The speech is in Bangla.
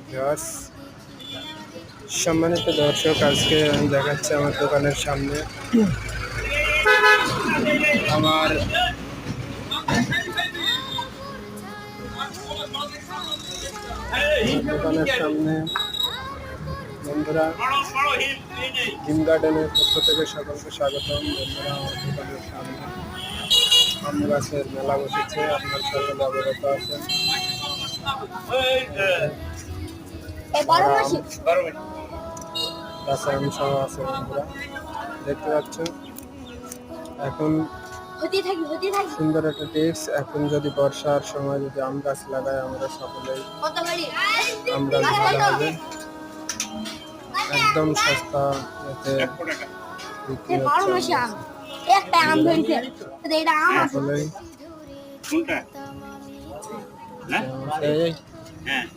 ভিউয়ার্স, সম্মানিত দর্শক, আজকে আমি দেখাচ্ছি আমার দোকানের সামনে আমার দোকানের সামনে বন্ধুরা হিম গার্ডেনের পক্ষ থেকে সকলকে স্বাগতম। বন্ধুরা, আমার দোকানের সামনে আম গাছের মেলা বসেছে, আপনার সকলে অবগত আছেন। কাঁচা আম সহ আছে বন্ধুরা, দেখতে পাচ্ছেন। এখন সুন্দর একটা টিপস, এখন যদি বর্ষার সময় যদি আম গাছ লাগাই আমরা সকলেই আম গাছ ভালো হবে, একদম সস্তা এতে বিক্রি হচ্ছে। সকলেই